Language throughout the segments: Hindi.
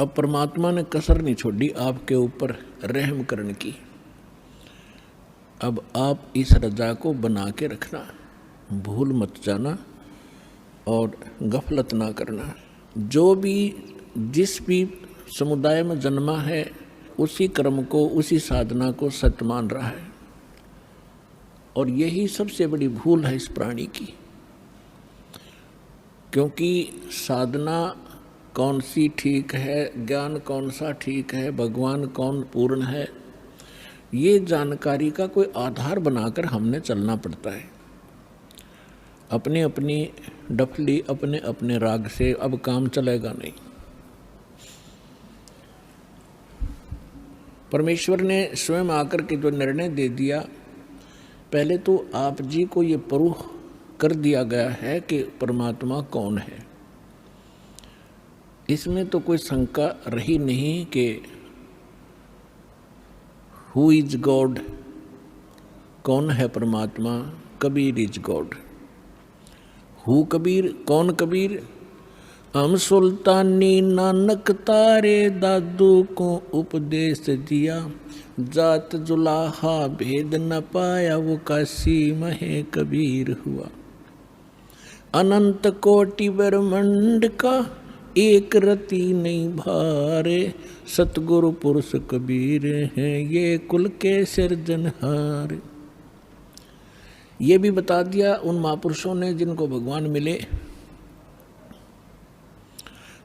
अब परमात्मा ने कसर नहीं छोड़ी आपके ऊपर रहम करने की। अब आप इस रजा को बना के रखना, भूल मत जाना और गफलत ना करना। जो भी जिस भी समुदाय में जन्मा है उसी कर्म को, उसी साधना को सत्य मान रहा है, और यही सबसे बड़ी भूल है इस प्राणी की। क्योंकि साधना कौन सी ठीक है, ज्ञान कौन सा ठीक है, भगवान कौन पूर्ण है, ये जानकारी का कोई आधार बनाकर हमने चलना पड़ता है। अपनी अपनी डफली, अपने अपने राग से अब काम चलेगा नहीं। परमेश्वर ने स्वयं आकर के जो निर्णय दे दिया, पहले तो आप जी को ये प्रूफ कर दिया गया है कि परमात्मा कौन है। इसमें तो कोई शंका रही नहीं कि हु इज गॉड, कौन है परमात्मा। Kabir is God. Who Kabir, कौन कबीर। हम सुल्तानी नानक तारे दादू को उपदेश दिया, जात जुलाहा भेद न पाया वो काशी महे कबीर हुआ। अनंत कोटि ब्रह्मांड का एक रति नहीं भारे, सतगुरु पुरुष कबीर हैं ये कुल के सिरजनहार। ये भी बता दिया उन महापुरुषों ने जिनको भगवान मिले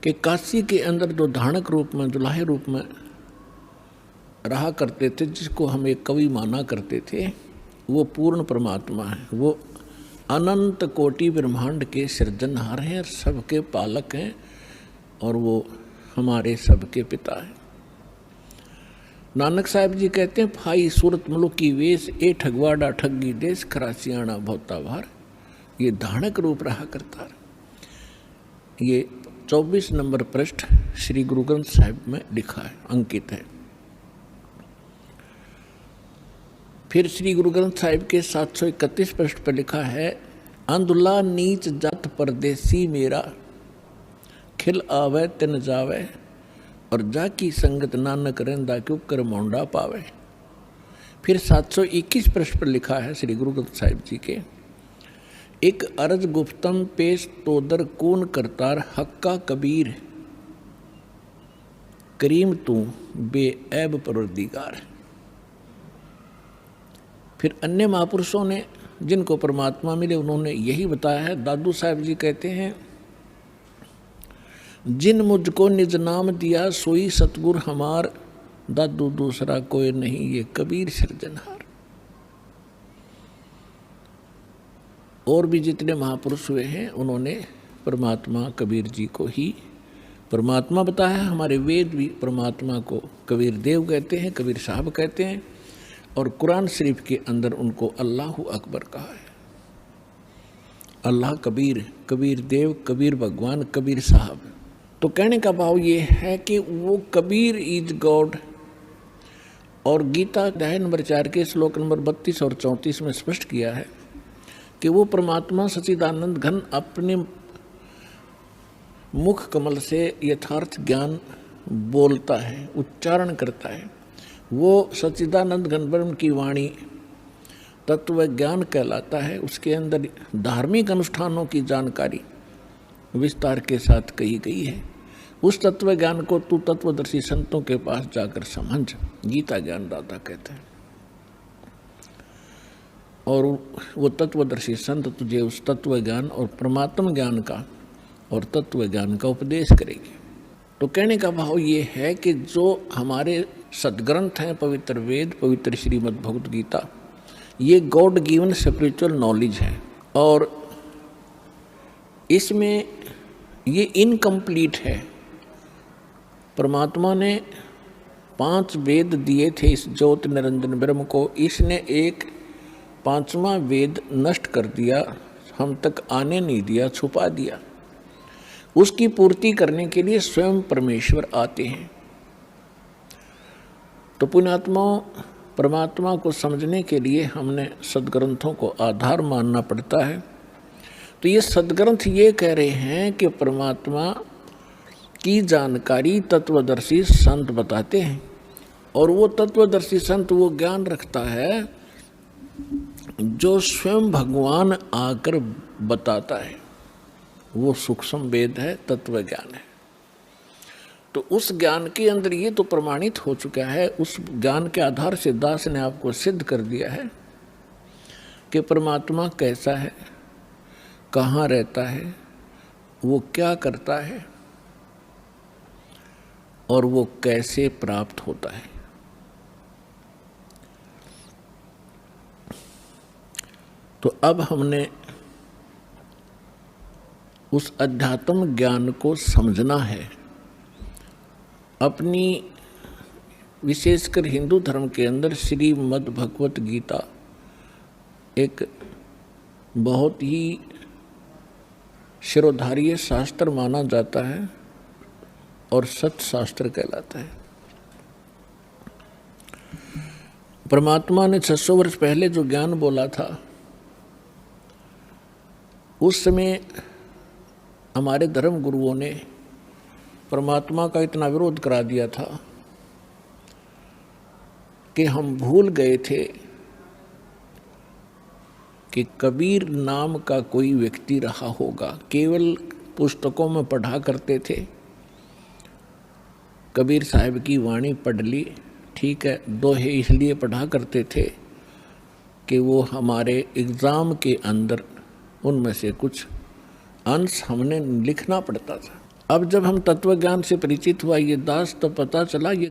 कि काशी के अंदर जो धानक रूप में, दुल्हे रूप में रहा करते थे, जिसको हम एक कवि माना करते थे, वो पूर्ण परमात्मा है। वो अनंत कोटि ब्रह्मांड के सृजनहार हैं, सबके पालक हैं, और वो हमारे सबके पिता हैं। नानक साहब जी कहते हैं, फाई सूरत मुल्क की वेश, ए ठगवाड़ा ठगी देश, खरासियाना भोता भार। ये धानक रूप रहा करता। ये 24 नंबर पृष्ठ श्री गुरु ग्रंथ साहिब में लिखा है, अंकित है। फिर श्री गुरु ग्रंथ साहिब के 731 पृष्ठ पर लिखा है, अंधुला नीच जात परदेसी मेरा, खिल आवे तिन जावे, और जाकी संगत नानक रहंदा क्यों कर मोंडा पावे। फिर 721 पृष्ठ पर लिखा है श्री गुरु ग्रंथ साहिब जी के, एक अर्ज गुफ्तम पेश तोदर कून करतार, हक्का कबीर करीम तू बेऐब परवरदिगार। फिर अन्य महापुरुषों ने जिनको परमात्मा मिले उन्होंने यही बताया है। दादू साहब जी कहते हैं, जिन मुझको निज नाम दिया सोई सतगुर हमार, दादू दूसरा कोई नहीं ये कबीर सिरजनहार। और भी जितने महापुरुष हुए हैं उन्होंने परमात्मा कबीर जी को ही परमात्मा बताया। हमारे वेद भी परमात्मा को कबीर देव कहते हैं, कबीर साहब कहते हैं, और कुरान शरीफ के अंदर उनको अल्लाह अकबर कहा है। अल्लाह कबीर, कबीर देव, कबीर भगवान, कबीर साहब। तो कहने का भाव ये है कि वो कबीर इज गॉड। और गीता अध्याय नंबर 4 के श्लोक नंबर 32 और 34 में स्पष्ट किया है कि वो परमात्मा सच्चिदानंद घन अपने मुख कमल से यथार्थ ज्ञान बोलता है, उच्चारण करता है। वो सच्चिदानंद घन ब्रह्म की वाणी तत्व ज्ञान कहलाता है। उसके अंदर धार्मिक अनुष्ठानों की जानकारी विस्तार के साथ कही गई है। उस तत्व ज्ञान को तू तत्वदर्शी संतों के पास जाकर समझ, गीता ज्ञान दाता कहते हैं। और वो तत्वदर्शी संत तुझे उस तत्व ज्ञान और परमात्म ज्ञान का और तत्व ज्ञान का उपदेश करेगी। तो कहने का भाव ये है कि जो हमारे सदग्रंथ हैं, पवित्र वेद, पवित्र श्रीमद् भगवत गीता, ये गॉड गिवन स्पिरिचुअल नॉलेज है। और इसमें ये इनकम्प्लीट है। परमात्मा ने 5 वेद दिए थे इस ज्योति निरंजन ब्रह्म को, इसने एक 5वां वेद नष्ट कर दिया, हम तक आने नहीं दिया, छुपा दिया। उसकी पूर्ति करने के लिए स्वयं परमेश्वर आते हैं। तो पुण्यात्माओं, परमात्मा को समझने के लिए हमने सदग्रंथों को आधार मानना पड़ता है। तो ये सदग्रंथ ये कह रहे हैं कि परमात्मा की जानकारी तत्वदर्शी संत बताते हैं। और वो तत्वदर्शी संत वो ज्ञान रखता है जो स्वयं भगवान आकर बताता है। वो सूक्ष्म वेद है, तत्व ज्ञान है। तो उस ज्ञान के अंदर ये तो प्रमाणित हो चुका है, उस ज्ञान के आधार से दास ने आपको सिद्ध कर दिया है कि परमात्मा कैसा है, कहाँ रहता है, वो क्या करता है और वो कैसे प्राप्त होता है। तो अब हमने उस अध्यात्म ज्ञान को समझना है। अपनी विशेषकर हिंदू धर्म के अंदर श्रीमद् भगवत गीता एक बहुत ही शिरोधार्य शास्त्र माना जाता है और सत्शास्त्र कहलाता है। परमात्मा ने 600 वर्ष पहले जो ज्ञान बोला था, उस समय हमारे धर्म गुरुओं ने परमात्मा का इतना विरोध करा दिया था कि हम भूल गए थे कि कबीर नाम का कोई व्यक्ति रहा होगा। केवल पुस्तकों में पढ़ा करते थे, कबीर साहब की वाणी पढ़ ली, ठीक है, दोहे इसलिए पढ़ा करते थे कि वो हमारे एग्ज़ाम के अंदर उनमें से कुछ अंश हमने लिखना पड़ता था। अब जब हम तत्व ज्ञान से परिचित हुआ ये दास, तो पता चला ये